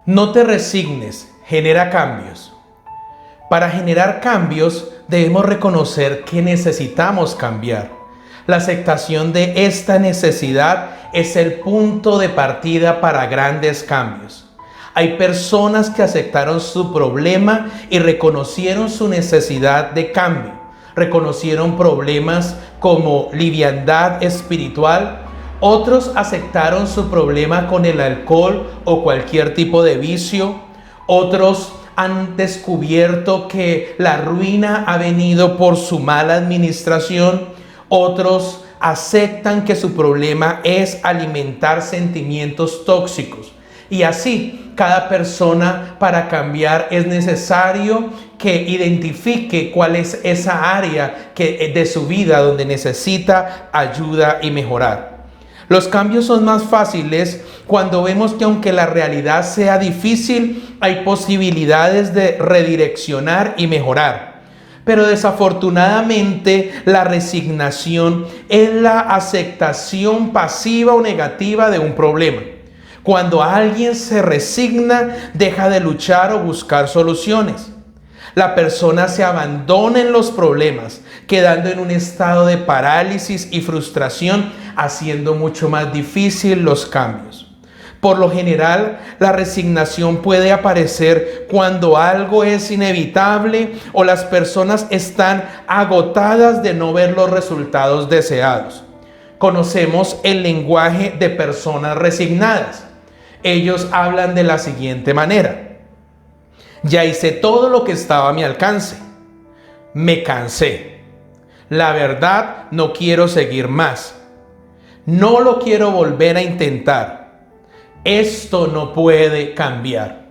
No te resignes, genera cambios. Para generar cambios debemos reconocer que necesitamos cambiar. La aceptación de esta necesidad es el punto de partida para grandes cambios. Hay personas que aceptaron su problema y reconocieron su necesidad de cambio. Reconocieron problemas como liviandad espiritual. Otros aceptaron su problema con el alcohol o cualquier tipo de vicio. Otros han descubierto que la ruina ha venido por su mala administración. Otros aceptan que su problema es alimentar sentimientos tóxicos. Y así, cada persona para cambiar es necesario que identifique cuál es esa área de su vida donde necesita ayuda y mejorar. Los cambios son más fáciles cuando vemos que aunque la realidad sea difícil, hay posibilidades de redireccionar y mejorar. Pero desafortunadamente la resignación es la aceptación pasiva o negativa de un problema. Cuando alguien se resigna, deja de luchar o buscar soluciones. La persona se abandona en los problemas, quedando en un estado de parálisis y frustración, haciendo mucho más difícil los cambios. Por lo general, la resignación puede aparecer cuando algo es inevitable o las personas están agotadas de no ver los resultados deseados. Conocemos el lenguaje de personas resignadas. Ellos hablan de la siguiente manera: ya hice todo lo que estaba a mi alcance. Me cansé. La verdad, no quiero seguir más. No lo quiero volver a intentar. Esto no puede cambiar.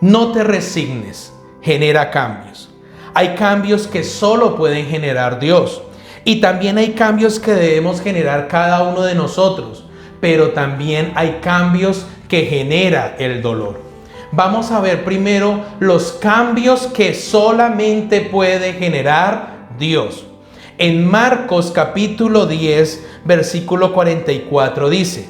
No te resignes. Genera cambios. Hay cambios que solo pueden generar Dios. Y también hay cambios que debemos generar cada uno de nosotros. Pero también hay cambios que genera el dolor. Vamos a ver primero los cambios que solamente puede generar Dios. En Marcos capítulo 10, versículo 44 dice: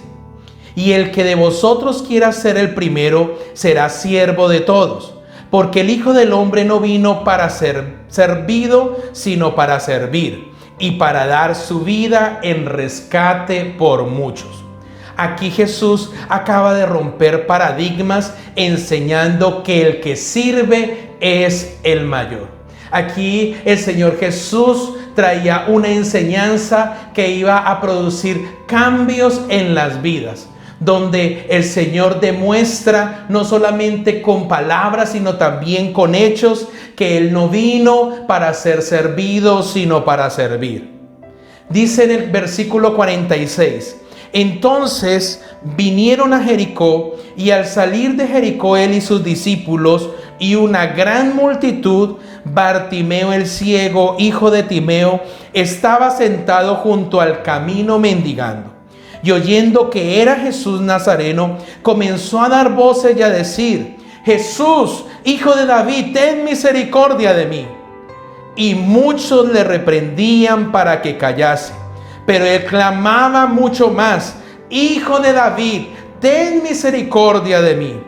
y el que de vosotros quiera ser el primero será siervo de todos, porque el Hijo del Hombre no vino para ser servido, sino para servir, y para dar su vida en rescate por muchos. Aquí Jesús acaba de romper paradigmas enseñando que el que sirve es el mayor. Aquí el Señor Jesús traía una enseñanza que iba a producir cambios en las vidas, donde el Señor demuestra no solamente con palabras, sino también con hechos, que Él no vino para ser servido, sino para servir. Dice en el versículo 46: entonces vinieron a Jericó, y al salir de Jericó él y sus discípulos y una gran multitud, Bartimeo el ciego, hijo de Timeo, estaba sentado junto al camino mendigando. Y oyendo que era Jesús Nazareno, comenzó a dar voces y a decir: Jesús, hijo de David, ten misericordia de mí. Y muchos le reprendían para que callase. Pero él clamaba mucho más: Hijo de David, ten misericordia de mí.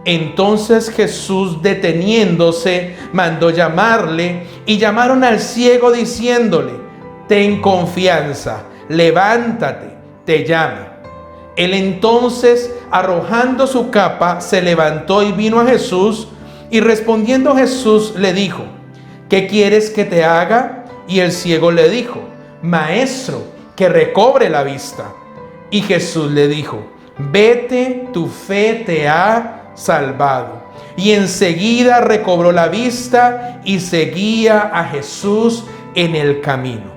Entonces Jesús, deteniéndose, mandó llamarle, y llamaron al ciego diciéndole: ten confianza, levántate, te llama. Él entonces, arrojando su capa, se levantó y vino a Jesús, y respondiendo Jesús le dijo: ¿qué quieres que te haga? Y el ciego le dijo: Maestro, que recobre la vista. Y Jesús le dijo: vete, tu fe te ha salvado. Y enseguida recobró la vista y seguía a Jesús en el camino.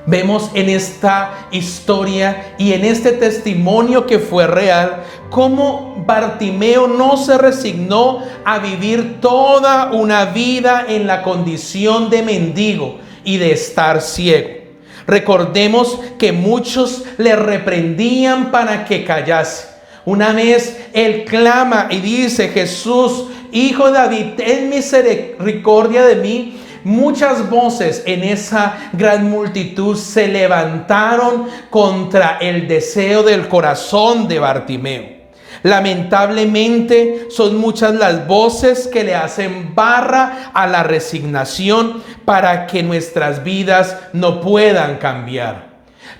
Vemos en esta historia y en este testimonio que fue real, cómo Bartimeo no se resignó a vivir toda una vida en la condición de mendigo y de estar ciego. Recordemos que muchos le reprendían para que callase. Una vez él clama y dice: Jesús, hijo de David, ten misericordia de mí. Muchas voces en esa gran multitud se levantaron contra el deseo del corazón de Bartimeo. Lamentablemente son muchas las voces que le hacen barra a la resignación para que nuestras vidas no puedan cambiar.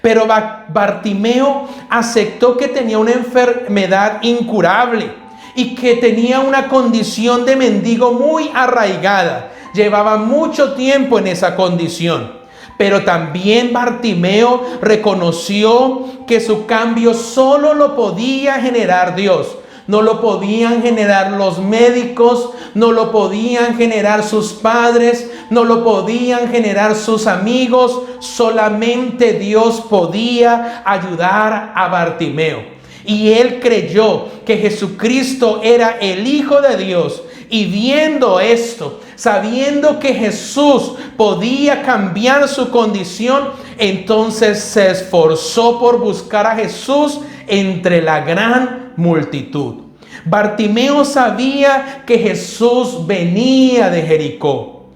Pero Bartimeo aceptó que tenía una enfermedad incurable y que tenía una condición de mendigo muy arraigada. Llevaba mucho tiempo en esa condición. Pero también Bartimeo reconoció que su cambio solo lo podía generar Dios. No lo podían generar los médicos, no lo podían generar sus padres, no lo podían generar sus amigos. Solamente Dios podía ayudar a Bartimeo. Y él creyó que Jesucristo era el Hijo de Dios. Y viendo esto, sabiendo que Jesús podía cambiar su condición, entonces se esforzó por buscar a Jesús entre la gran multitud. Bartimeo sabía que Jesús venía de Jericó.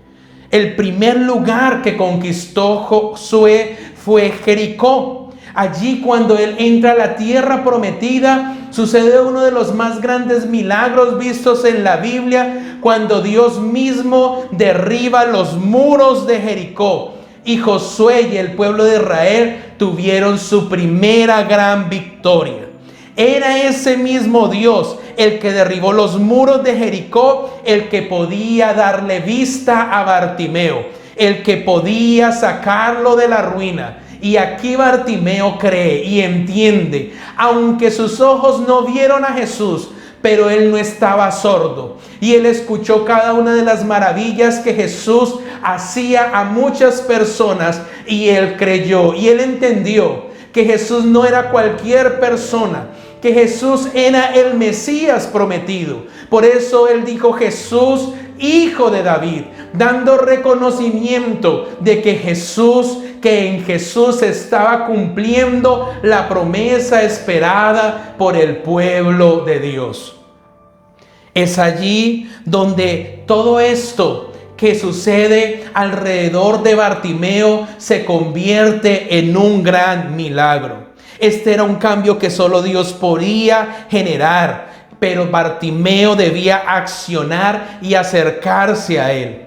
El primer lugar que conquistó Josué fue Jericó. Allí, cuando él entra a la tierra prometida, sucede uno de los más grandes milagros vistos en la Biblia, cuando Dios mismo derriba los muros de Jericó. Y Josué y el pueblo de Israel tuvieron su primera gran victoria. Era ese mismo Dios el que derribó los muros de Jericó, el que podía darle vista a Bartimeo, el que podía sacarlo de la ruina. Y aquí Bartimeo cree y entiende, aunque sus ojos no vieron a Jesús, pero él no estaba sordo. Y él escuchó cada una de las maravillas que Jesús hacía a muchas personas, y él creyó y él entendió que Jesús no era cualquier persona, que Jesús era el Mesías prometido. Por eso él dijo: Jesús, Hijo de David, dando reconocimiento de que en Jesús estaba cumpliendo la promesa esperada por el pueblo de Dios. Es allí donde todo esto que sucede alrededor de Bartimeo se convierte en un gran milagro. Este era un cambio que solo Dios podía generar, pero Bartimeo debía accionar y acercarse a él.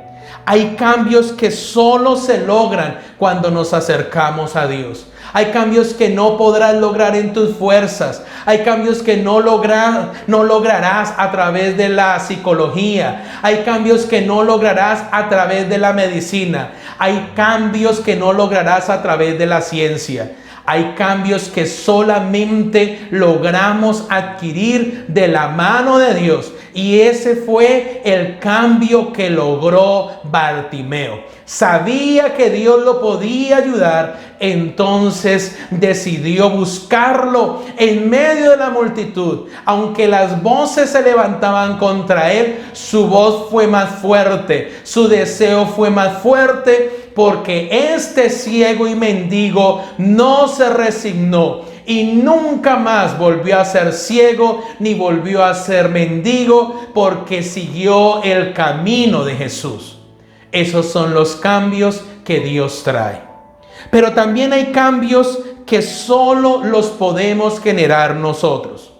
Hay cambios que solo se logran cuando nos acercamos a Dios. Hay cambios que no podrás lograr en tus fuerzas. Hay cambios que no lograrás a través de la psicología. Hay cambios que no lograrás a través de la medicina. Hay cambios que no lograrás a través de la ciencia. Hay cambios que solamente logramos adquirir de la mano de Dios. Y ese fue el cambio que logró Bartimeo. Sabía que Dios lo podía ayudar, entonces decidió buscarlo en medio de la multitud. Aunque las voces se levantaban contra él, su voz fue más fuerte, su deseo fue más fuerte, porque este ciego y mendigo no se resignó y nunca más volvió a ser ciego ni volvió a ser mendigo, porque siguió el camino de Jesús. Esos son los cambios que Dios trae. Pero también hay cambios que solo los podemos generar nosotros.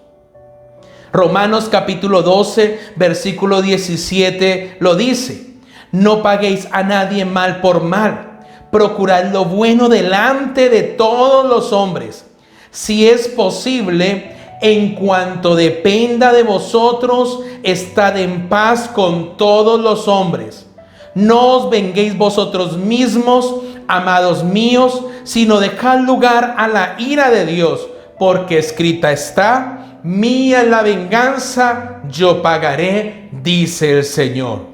Romanos capítulo 12, versículo 17 lo dice: no paguéis a nadie mal por mal, procurad lo bueno delante de todos los hombres. Si es posible, en cuanto dependa de vosotros, estad en paz con todos los hombres. No os venguéis vosotros mismos, amados míos, sino dejad lugar a la ira de Dios, porque escrita está: mía es la venganza, yo pagaré, dice el Señor.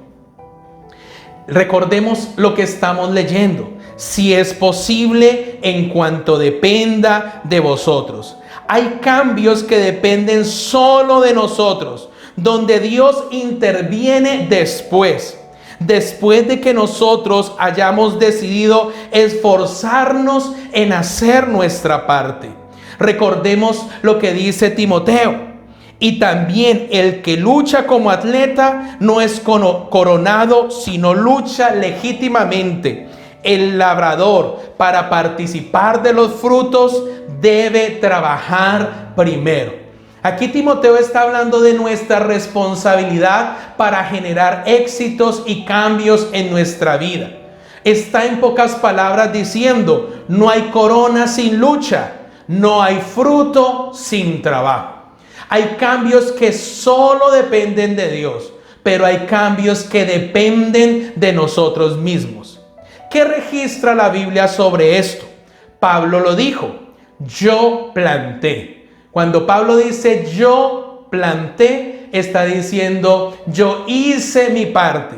Recordemos lo que estamos leyendo. Si es posible, en cuanto dependa de vosotros. Hay cambios que dependen solo de nosotros, donde Dios interviene después de que nosotros hayamos decidido esforzarnos en hacer nuestra parte. Recordemos lo que dice Timoteo: y también el que lucha como atleta no es coronado, sino lucha legítimamente. El labrador, para participar de los frutos, debe trabajar primero. Aquí Timoteo está hablando de nuestra responsabilidad para generar éxitos y cambios en nuestra vida. Está en pocas palabras diciendo, no hay corona sin lucha, no hay fruto sin trabajo. Hay cambios que solo dependen de Dios, pero hay cambios que dependen de nosotros mismos. ¿Qué registra la Biblia sobre esto? Pablo lo dijo, yo planté. Cuando Pablo dice yo planté, está diciendo yo hice mi parte.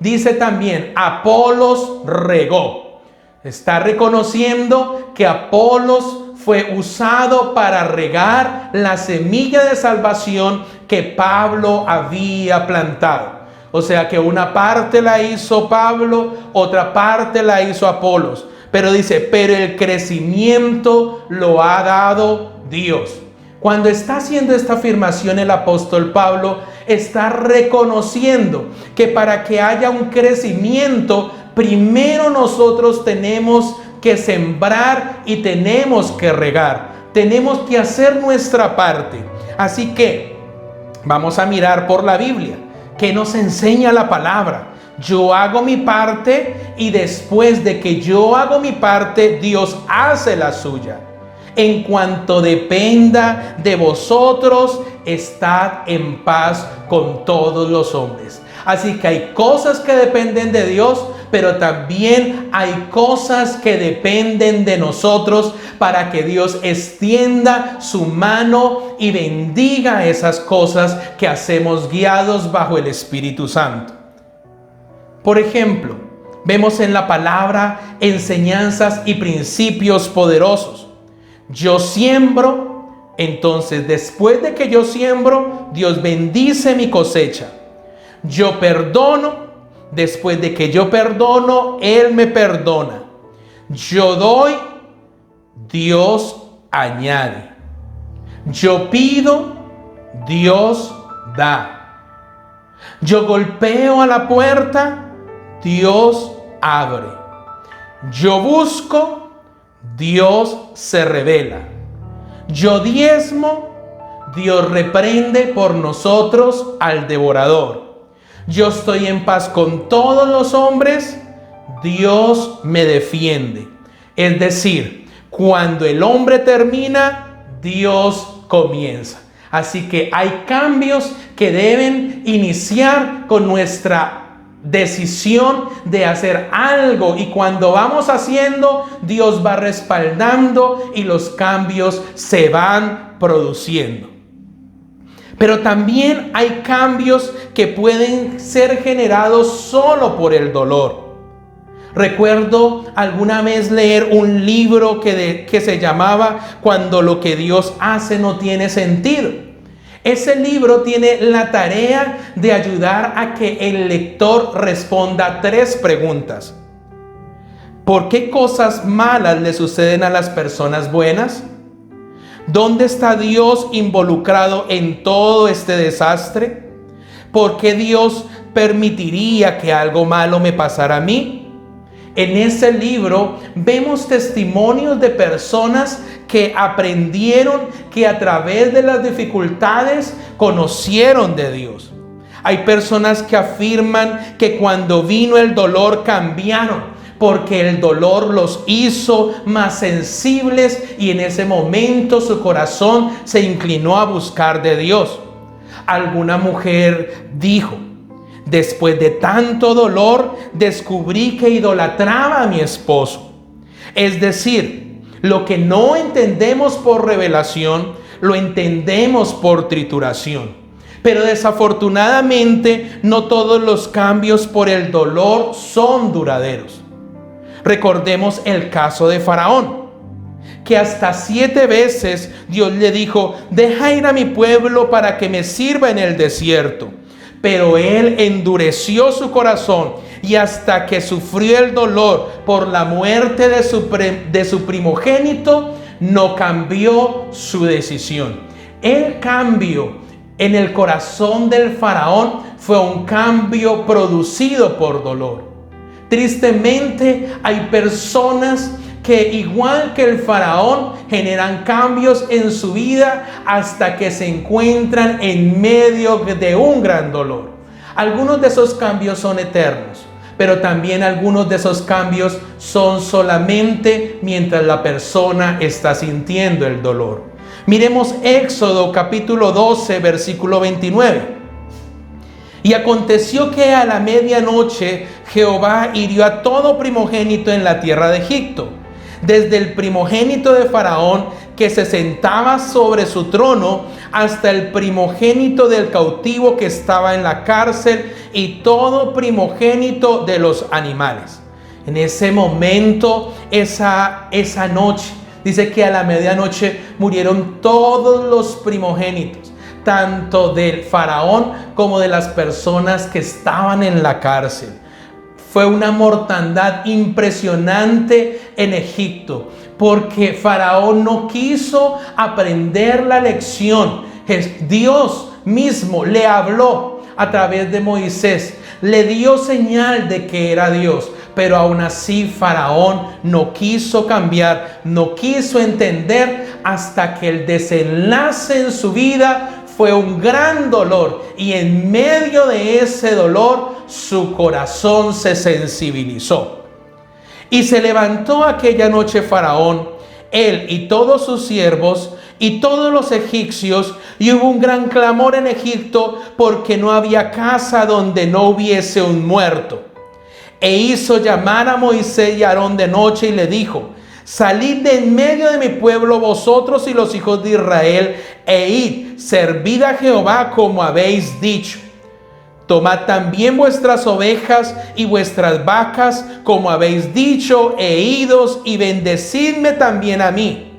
Dice también Apolos regó. Está reconociendo que Apolos fue usado para regar la semilla de salvación que Pablo había plantado. O sea que una parte la hizo Pablo, otra parte la hizo Apolos. Pero dice, pero el crecimiento lo ha dado Dios. Cuando está haciendo esta afirmación el apóstol Pablo está reconociendo que para que haya un crecimiento, primero nosotros tenemos que sembrar y tenemos que regar. Tenemos que hacer nuestra parte. Así que vamos a mirar por la Biblia. ¿Qué nos enseña la palabra? Yo hago mi parte y después de que yo hago mi parte, Dios hace la suya. En cuanto dependa de vosotros, estad en paz con todos los hombres. Así que hay cosas que dependen de Dios, pero también hay cosas que dependen de nosotros para que Dios extienda su mano y bendiga esas cosas que hacemos guiados bajo el Espíritu Santo. Por ejemplo, vemos en la palabra enseñanzas y principios poderosos. Yo siembro, entonces después de que yo siembro, Dios bendice mi cosecha. Yo perdono, después de que yo perdono, Él me perdona. Yo doy, Dios añade. Yo pido, Dios da. Yo golpeo a la puerta, Dios abre. Yo busco, Dios se revela. Yo diezmo, Dios reprende por nosotros al devorador. Yo estoy en paz con todos los hombres, Dios me defiende. Es decir, cuando el hombre termina, Dios comienza. Así que hay cambios que deben iniciar con nuestra decisión de hacer algo, y cuando vamos haciendo, Dios va respaldando y los cambios se van produciendo. Pero también hay cambios que pueden ser generados solo por el dolor. Recuerdo alguna vez leer un libro que se llamaba Cuando lo que Dios hace no tiene sentido. Ese libro tiene la tarea de ayudar a que el lector responda 3 preguntas. ¿Por qué cosas malas le suceden a las personas buenas? ¿Dónde está Dios involucrado en todo este desastre? ¿Por qué Dios permitiría que algo malo me pasara a mí? En ese libro vemos testimonios de personas que aprendieron que a través de las dificultades conocieron de Dios. Hay personas que afirman que cuando vino el dolor cambiaron, porque el dolor los hizo más sensibles y en ese momento su corazón se inclinó a buscar de Dios. Alguna mujer dijo: después de tanto dolor, descubrí que idolatraba a mi esposo. Es decir, lo que no entendemos por revelación, lo entendemos por trituración. Pero desafortunadamente, no todos los cambios por el dolor son duraderos. Recordemos el caso de Faraón, que hasta 7 veces Dios le dijo: deja ir a mi pueblo para que me sirva en el desierto. Pero él endureció su corazón y hasta que sufrió el dolor por la muerte de su primogénito, no cambió su decisión. El cambio en el corazón del faraón fue un cambio producido por dolor. Tristemente, hay personas que igual que el faraón generan cambios en su vida hasta que se encuentran en medio de un gran dolor. Algunos de esos cambios son eternos, pero también algunos de esos cambios son solamente mientras la persona está sintiendo el dolor. Miremos Éxodo capítulo 12, versículo 29. Y aconteció que a la medianoche Jehová hirió a todo primogénito en la tierra de Egipto, desde el primogénito de Faraón que se sentaba sobre su trono, hasta el primogénito del cautivo que estaba en la cárcel, y todo primogénito de los animales. En ese momento, esa noche, dice que a la medianoche murieron todos los primogénitos, tanto del faraón como de las personas que estaban en la cárcel. Fue una mortandad impresionante en Egipto, porque Faraón no quiso aprender la lección. Dios mismo le habló a través de Moisés, le dio señal de que era Dios, pero aún así Faraón no quiso cambiar, no quiso entender, hasta que el desenlace en su vida fue un gran dolor, y en medio de ese dolor su corazón se sensibilizó. Y se levantó aquella noche Faraón, él y todos sus siervos y todos los egipcios, y hubo un gran clamor en Egipto, porque no había casa donde no hubiese un muerto. E hizo llamar a Moisés y a Aarón de noche y le dijo: salid de en medio de mi pueblo vosotros y los hijos de Israel, e id, servid a Jehová como habéis dicho. Tomad también vuestras ovejas y vuestras vacas como habéis dicho, e idos y bendecidme también a mí.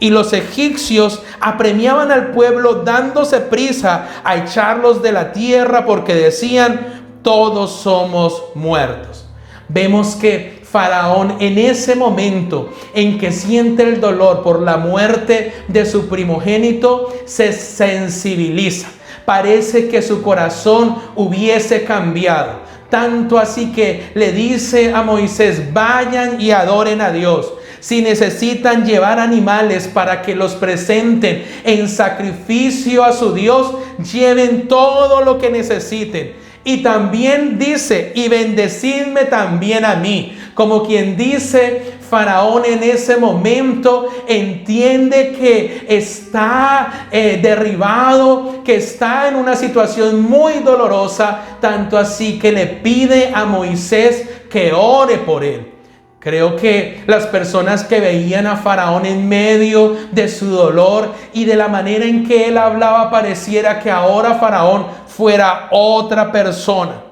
Y los egipcios apremiaban al pueblo dándose prisa a echarlos de la tierra, porque decían: todos somos muertos. Vemos que Faraón, en ese momento en que siente el dolor por la muerte de su primogénito, se sensibiliza. Parece que su corazón hubiese cambiado. Tanto así que le dice a Moisés: vayan y adoren a Dios. Si necesitan llevar animales para que los presenten en sacrificio a su Dios, lleven todo lo que necesiten. Y también dice: y bendecidme también a mí. Como quien dice, Faraón en ese momento entiende que está derribado, que está en una situación muy dolorosa, tanto así que le pide a Moisés que ore por él. Creo que las personas que veían a Faraón en medio de su dolor y de la manera en que él hablaba, pareciera que ahora Faraón fuera otra persona.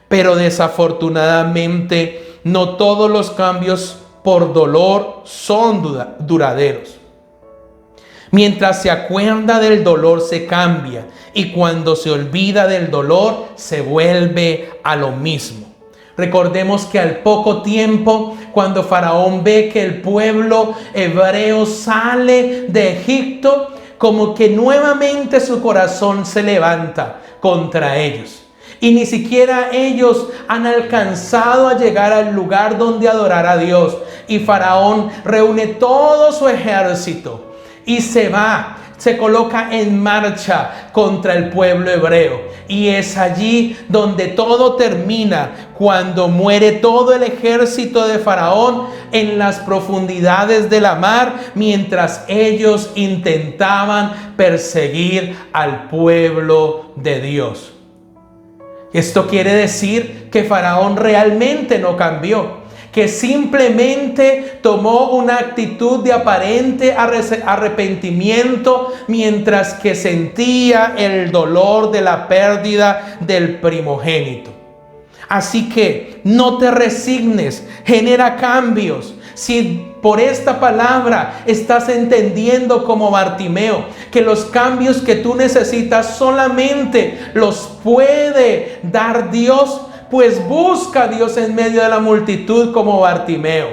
Pero desafortunadamente no todos los cambios por dolor son duraderos. Mientras se acuerda del dolor se cambia, y cuando se olvida del dolor se vuelve a lo mismo. Recordemos que al poco tiempo, cuando Faraón ve que el pueblo hebreo sale de Egipto, como que nuevamente su corazón se levanta contra ellos. Y ni siquiera ellos han alcanzado a llegar al lugar donde adorar a Dios. Y Faraón reúne todo su ejército y se coloca en marcha contra el pueblo hebreo. Y es allí donde todo termina, cuando muere todo el ejército de Faraón en las profundidades de la mar, mientras ellos intentaban perseguir al pueblo de Dios. Esto quiere decir que Faraón realmente no cambió, que simplemente tomó una actitud de aparente arrepentimiento mientras que sentía el dolor de la pérdida del primogénito. Así que no te resignes, genera cambios. Si por esta palabra estás entendiendo como Bartimeo que los cambios que tú necesitas solamente los puede dar Dios, pues busca a Dios en medio de la multitud como Bartimeo.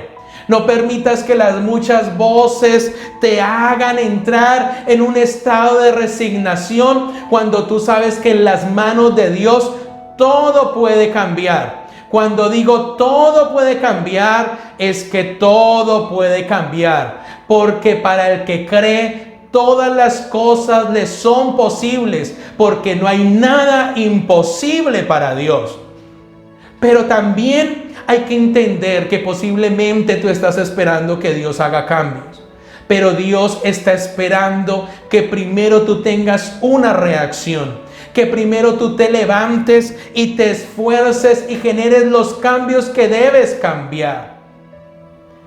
No permitas que las muchas voces te hagan entrar en un estado de resignación, cuando tú sabes que en las manos de Dios todo puede cambiar. Cuando digo todo puede cambiar, es que todo puede cambiar. Porque para el que cree, todas las cosas le son posibles, porque no hay nada imposible para Dios. Pero también hay que entender que posiblemente tú estás esperando que Dios haga cambios. Pero Dios está esperando que primero tú tengas una reacción. Que primero tú te levantes y te esfuerces y generes los cambios que debes cambiar.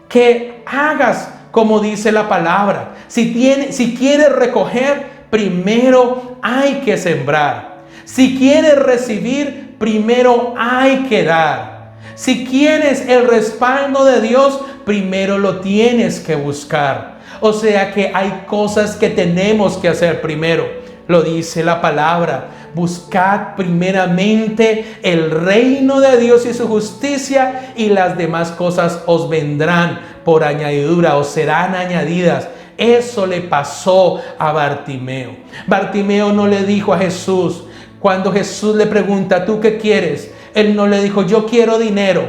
Que hagas como dice la palabra. Si quieres recoger, primero hay que sembrar. Si quieres recibir, primero hay que dar. Si quieres el respaldo de Dios, primero lo tienes que buscar. O sea que hay cosas que tenemos que hacer primero. Lo dice la palabra: buscad primeramente el reino de Dios y su justicia, y las demás cosas os vendrán por añadidura, os serán añadidas. Eso le pasó a Bartimeo. Bartimeo no le dijo a Jesús, cuando Jesús le pregunta: ¿tú qué quieres? Él no le dijo: yo quiero dinero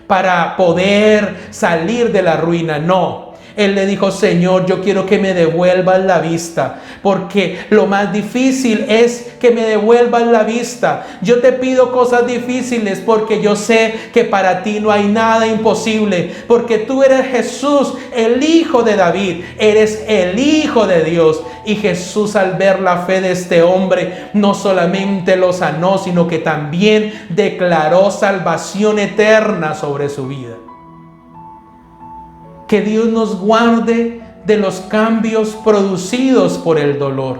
para poder salir de la ruina. No. Él le dijo: Señor, yo quiero que me devuelvas la vista, porque lo más difícil es que me devuelvas la vista. Yo te pido cosas difíciles porque yo sé que para ti no hay nada imposible, porque tú eres Jesús, el Hijo de David, eres el Hijo de Dios. Y Jesús, al ver la fe de este hombre, no solamente lo sanó, sino que también declaró salvación eterna sobre su vida. Que Dios nos guarde de los cambios producidos por el dolor.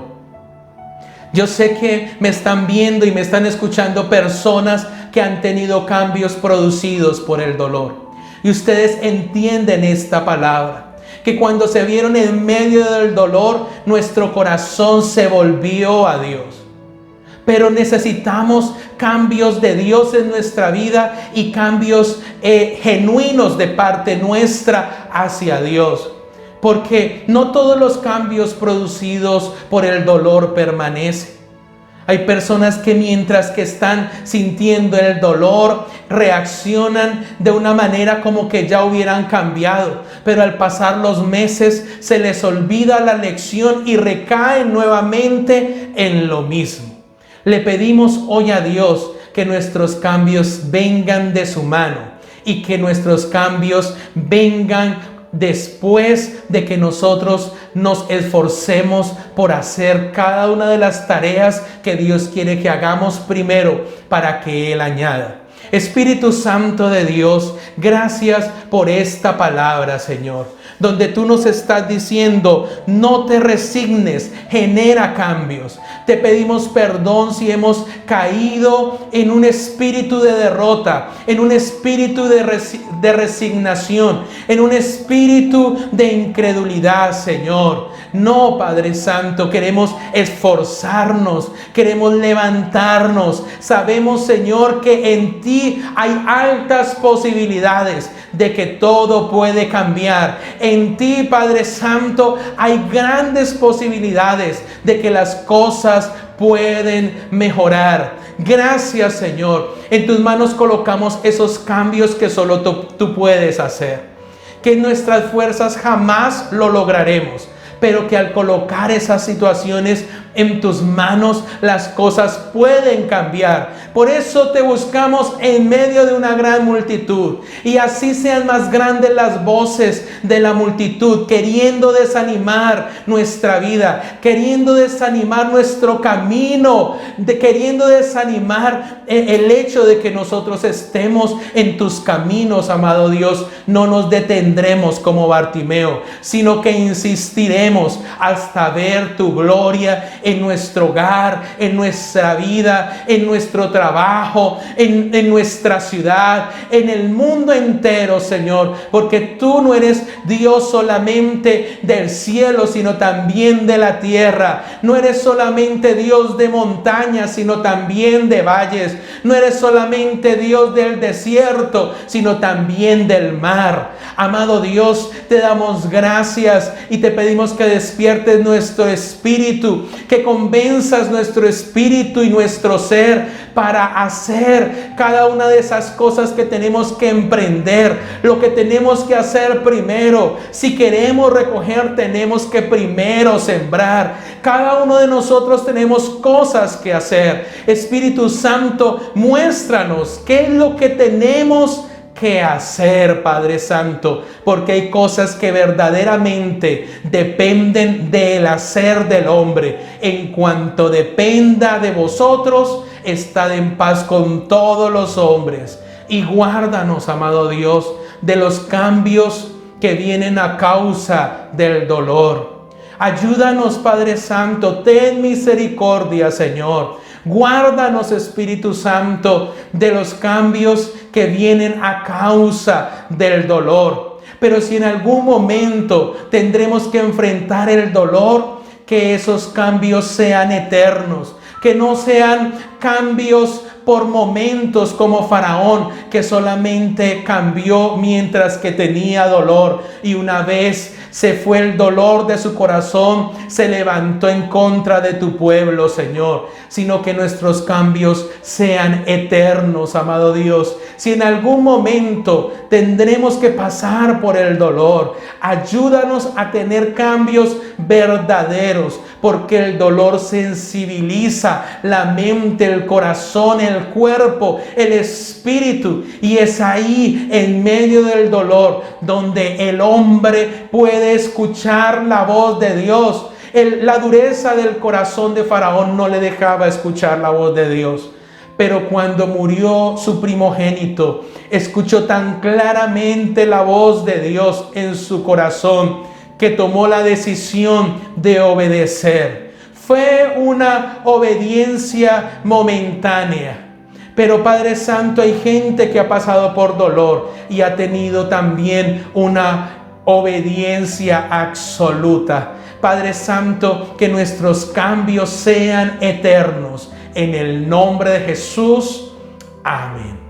Yo sé que me están viendo y me están escuchando personas que han tenido cambios producidos por el dolor. Y ustedes entienden esta palabra, que cuando se vieron en medio del dolor, nuestro corazón se volvió a Dios. Pero necesitamos cambios de Dios en nuestra vida y cambios genuinos de parte nuestra hacia Dios. Porque no todos los cambios producidos por el dolor permanecen. Hay personas que mientras que están sintiendo el dolor, reaccionan de una manera como que ya hubieran cambiado. Pero al pasar los meses se les olvida la lección y recaen nuevamente en lo mismo. Le pedimos hoy a Dios que nuestros cambios vengan de su mano y que nuestros cambios vengan después de que nosotros nos esforcemos por hacer cada una de las tareas que Dios quiere que hagamos primero para que Él añada. Espíritu Santo de Dios, gracias por esta palabra, Señor, donde tú nos estás diciendo: no te resignes, genera cambios. Te pedimos perdón si hemos caído en un espíritu de derrota, en un espíritu de resignación, en un espíritu de incredulidad, Señor. No, Padre Santo, queremos esforzarnos, queremos levantarnos. Sabemos, Señor, que en ti hay altas posibilidades de que todo puede cambiar. En ti, Padre Santo, hay grandes posibilidades de que las cosas pueden mejorar. Gracias, Señor. En tus manos colocamos esos cambios que solo tú puedes hacer. Que en nuestras fuerzas jamás lo lograremos, pero que al colocar esas situaciones en tus manos, las cosas pueden cambiar. Por eso te buscamos en medio de una gran multitud, y así sean más grandes las voces de la multitud, queriendo desanimar nuestra vida, queriendo desanimar nuestro camino, queriendo desanimar el hecho de que nosotros estemos en tus caminos, amado Dios. No nos detendremos como Bartimeo, sino que insistiremos hasta ver tu gloria en nuestro hogar, en nuestra vida, en nuestro trabajo, en nuestra ciudad, en el mundo entero, Señor, porque tú no eres Dios solamente del cielo, sino también de la tierra. No eres solamente Dios de montañas, sino también de valles. No eres solamente Dios del desierto, sino también del mar. Amado Dios, te damos gracias y te pedimos que despiertes nuestro espíritu, que convenzas nuestro espíritu y nuestro ser para hacer cada una de esas cosas que tenemos que emprender, lo que tenemos que hacer primero. Si queremos recoger, tenemos que primero sembrar. Cada uno de nosotros tenemos cosas que hacer. Espíritu Santo, muéstranos qué es lo que tenemos que hacer, Padre Santo, porque hay cosas que verdaderamente dependen del hacer del hombre. En cuanto dependa de vosotros, estad en paz con todos los hombres. Y guárdanos, amado Dios, de los cambios que vienen a causa del dolor. Ayúdanos, Padre Santo, ten misericordia, Señor. Guárdanos, Espíritu Santo, de los cambios que vienen a causa del dolor. Pero si en algún momento tendremos que enfrentar el dolor, que esos cambios sean eternos, que no sean cambios por momentos como Faraón, que solamente cambió mientras que tenía dolor, y una vez se fue el dolor de su corazón, se levantó en contra de tu pueblo, Señor, sino que nuestros cambios sean eternos, amado Dios. Si en algún momento tendremos que pasar por el dolor, ayúdanos a tener cambios verdaderos, porque el dolor sensibiliza la mente, el corazón, el cuerpo, el espíritu, y es ahí, en medio del dolor, donde el hombre puede escuchar la voz de Dios. La dureza del corazón de Faraón no le dejaba escuchar la voz de Dios. Pero cuando murió su primogénito, escuchó tan claramente la voz de Dios en su corazón que tomó la decisión de obedecer. Fue una obediencia momentánea. Pero Padre Santo, hay gente que ha pasado por dolor y ha tenido también una obediencia absoluta. Padre Santo, que nuestros cambios sean eternos. En el nombre de Jesús. Amén.